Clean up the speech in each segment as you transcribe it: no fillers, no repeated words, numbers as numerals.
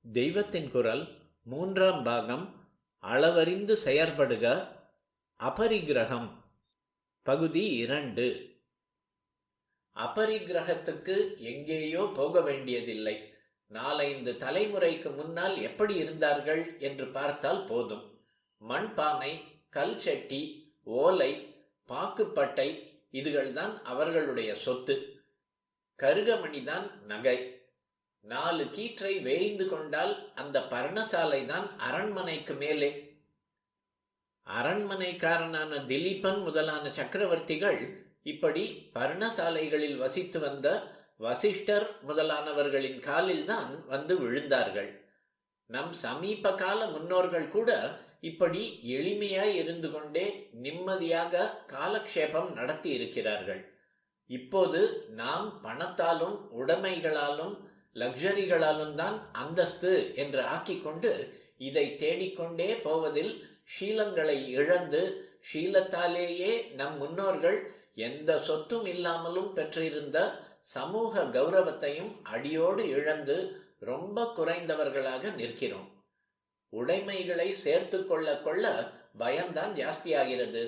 தெய்வத்தின் குரல் மூன்றாம் பாகம் அளவறிந்து செயற்படுக அபரிக்கிரகம் பகுதி 2. அபரிக்கிரகத்துக்கு எங்கேயோ போக வேண்டியதில்லை. 4-5 தலைமுறைக்கு முன்னால் எப்படி இருந்தார்கள் என்று பார்த்தால் போதும். மண்பானை, கல் சட்டி, ஓலை, பாக்குப்பட்டை இதுகள்தான் அவர்களுடைய சொத்து. கருகமணிதான் நகை. 4 கீற்றை வேய்ந்து கொண்டால் அந்த பர்ணசாலை தான் அரண்மனைக்கு மேலே. அரண்மனைக்காரனான திலீபன் முதலான சக்கரவர்த்திகள் இப்படி பர்ணசாலைகளில் வசித்து வந்த வசிஷ்டர் முதலானவர்களின் காலில் தான் வந்து விழுந்தார்கள். நம் சமீப கால முன்னோர்கள் கூட இப்படி எளிமையாய் இருந்து கொண்டே நிம்மதியாக காலக்ஷேபம் நடத்தி இருக்கிறார்கள். இப்போது நாம் பணத்தாலும் உடைமைகளாலும் லக்ஸரிகளாலும் தான் அந்தஸ்து என்று ஆக்கிக்கொண்டு இதை தேடிக்கொண்டே போவதில் ஷீலங்களை இழந்து, ஷீலத்தாலேயே நம் முன்னோர்கள் எந்த சொத்தும் இல்லாமலும் பெற்றிருந்த சமூக கௌரவத்தையும் அடியோடு இழந்து ரொம்ப குறைந்தவர்களாக நிற்கிறோம். உடைமைகளை சேர்த்து கொள்ள கொள்ள பயம்தான் ஜாஸ்தியாகிறது.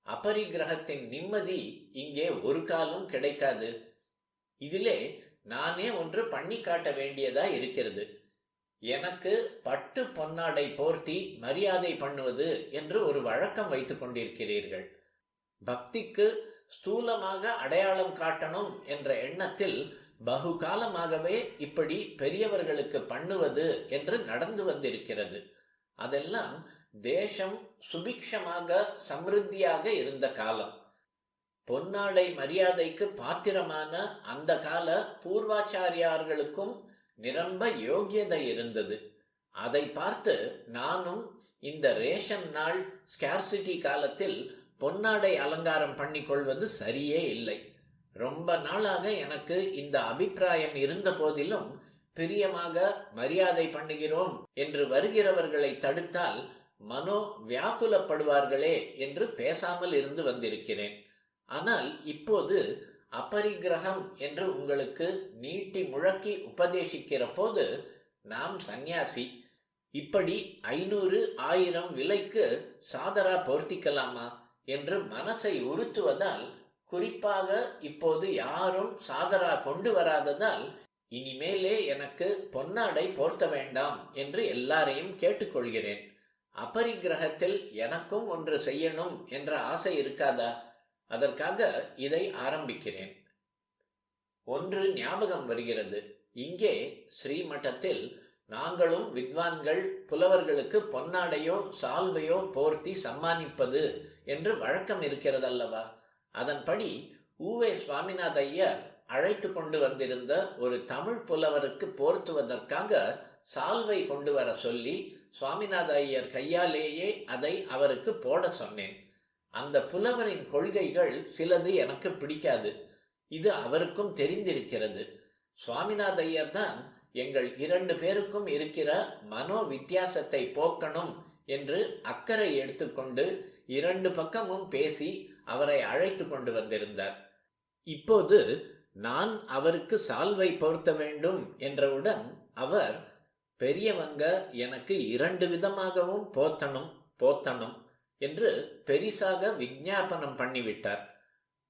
அபரிக்கிரகத்தின் நிம்மதி இங்கே ஒரு காலம் கிடைக்காது. இதிலே நானே ஒன்று பண்ணி காட்ட வேண்டியதா இருக்கிறது. எனக்கு பட்டு பொன்னாடை போர்த்தி மரியாதை பண்ணுவது என்று ஒரு வழக்கம் வைத்துக் கொண்டிருக்கிறீர்கள். பக்திக்கு ஸ்தூலமாக அடையாளம் காட்டணும் என்ற எண்ணத்தில் பகு காலமாகவே இப்படி பெரியவர்களுக்கு பண்ணுவது என்று நடந்து வந்திருக்கிறது. அதெல்லாம் தேசம் சுபிக்ஷமாக சமிருத்தியாக இருந்த காலம். பொன்னாடை மரியாதைக்கு பாத்திரமான அந்த கால பூர்வாச்சாரியார்களுக்கும் நிரம்ப யோகியதை இருந்தது. அதை பார்த்து நானும் இந்த ரேஷன் நாள் ஸ்கேர்சிட்டி காலத்தில் பொன்னாடை அலங்காரம் பண்ணி கொள்வது சரியே இல்லை. ரொம்ப நாளாக எனக்கு இந்த அபிப்பிராயம் இருந்த போதிலும் பிரியமாக மரியாதை பண்ணுகிறோம் என்று வருகிறவர்களை தடுத்தால் மனோ வியாக்குலப்படுவார்களே என்று பேசாமல் இருந்து வந்திருக்கிறேன். ஆனால் இப்போது அபரிக்கிரகம் என்று உங்களுக்கு நீட்டி முழக்கி உபதேசிக்கிற போது நாம் சந்நியாசி, இப்படி 500-1000 விலைக்கு சாதரா போர்த்திக்கலாமா என்று மனசை உறுத்துவதால், குறிப்பாக இப்போது யாரும் சாதரா கொண்டு வராததால் இனிமேலே எனக்கு பொன்னாடை போர்த்த வேண்டாம் என்று எல்லாரையும் கேட்டுக்கொள்கிறேன். அபரிக்கிரகத்தில் எனக்கும் ஒன்று செய்யணும் என்ற ஆசை இருக்காதா? அதற்காக இதை ஆரம்பிக்கிறேன். ஒன்று ஞாபகம் வருகிறது. இங்கே ஸ்ரீமட்டத்தில் நாங்களும் வித்வான்கள் புலவர்களுக்கு பொன்னாடையோ சால்வையோ போர்த்தி சம்மானிப்பது என்று வழக்கம் இருக்கிறதல்லவா? அதன்படி ஊவே சுவாமிநாத ஐயர் அழைத்து கொண்டு வந்திருந்த ஒரு தமிழ் புலவருக்கு போர்த்துவதற்காக சால்வை கொண்டு வர சொல்லி சுவாமிநாத ஐயர் கையாலேயே அதை அவருக்கு போட சொன்னேன். அந்த புலவரின் கொள்கைகள் சிலது எனக்கு பிடிக்காது. இது அவருக்கும் தெரிந்திருக்கிறது. சுவாமிநாத ஐயர் தான் எங்கள் 2 பேருக்கும் இருக்கிற மனோ வித்தியாசத்தை போக்கணும் என்று அக்கறை எடுத்துக்கொண்டு 2 பக்கமும் பேசி அவரை அழைத்து கொண்டு வந்திருந்தார். இப்போது நான் அவருக்கு சால்வை போர்த்த வேண்டும் என்றவுடன் அவர், பெரியவங்க எனக்கு 2 விதமாகவும் போத்தணும் என்று பெரிசாக விஞ்ஞாபனம் பண்ணிவிட்டார்.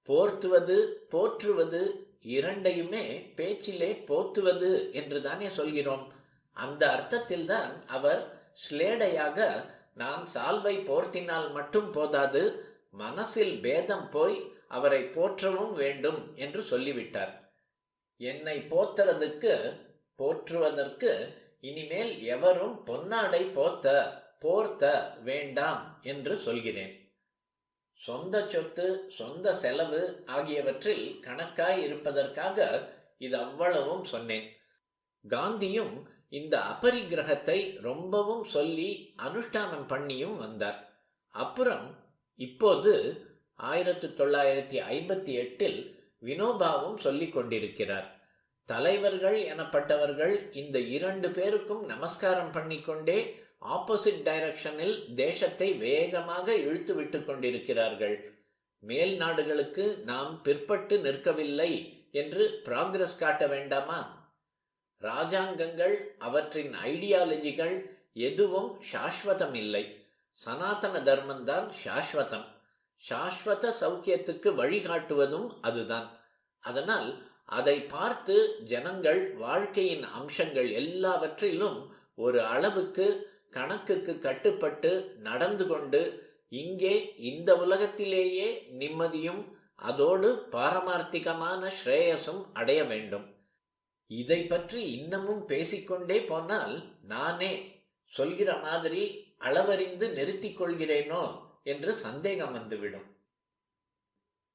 போர்த்துவது போற்றுவது இரண்டையுமே பேச்சிலே போத்துவது என்று தானே சொல்கிறோம். அந்த அர்த்தத்தில்தான் அவர் ஸ்லேடையாக நான் சால்வை போர்த்தினால் மட்டும் போதாது, மனசில் பேதம் போய் அவரை போற்றவும் வேண்டும் என்று சொல்லிவிட்டார். என்னை போற்றுவதற்கு இனிமேல் எவரும் பொன்னாடை போர்த்த வேண்டாம் என்று சொல்கிறேன். சொந்த சொத்து, சொந்த செலவு ஆகியவற்றில் கணக்காய் இருப்பதற்காக இது அவ்வளவும் சொன்னேன். காந்தியும் இந்த அபரிக்கிரகத்தை ரொம்பவும் சொல்லி அனுஷ்டானம் பண்ணியும் வந்தார். அப்புறம் இப்போது 1958 வினோபாவும் சொல்லிக் கொண்டிருக்கிறார். தலைவர்கள் எனப்பட்டவர்கள் இந்த 2 பேருக்கும் நமஸ்காரம் பண்ணிக்கொண்டே ஆப்போசிட் டைரக்ஷனில் தேசத்தை வேகமாக இழுத்து விட்டு கொண்டிருக்கிறார்கள். மேல் நாடுகளுக்கு நாம் பிற்பட்டு நிற்கவில்லை என்று ப்ராக்ரஸ் காட்ட வேண்டாமா? ராஜாங்கங்கள், அவற்றின் ஐடியாலஜிகள் எதுவும் சாஸ்வதம் இல்லை. சனாதன தர்மம்தான் சாஸ்வதம். சாஸ்வத சௌக்கியத்துக்கு வழிகாட்டுவதும் அதுதான். அதனால் அதை பார்த்து ஜனங்கள் வாழ்க்கையின் அம்சங்கள் எல்லாவற்றிலும் ஒரு அளவுக்கு கணக்குக்கு கட்டுப்பட்டு நடந்து கொண்டு இங்கே இந்த உலகத்திலேயே நிம்மதியும் அதோடு பாரமார்த்திகமான ஸ்ரேயஸும் அடைய வேண்டும். இதை பற்றி இன்னமும் பேசிக்கொண்டே போனால் நானே சொல்கிற மாதிரி அளவறிந்து நிறுத்திக் கொள்கிறேனோ என்று சந்தேகம் வந்துவிடும்.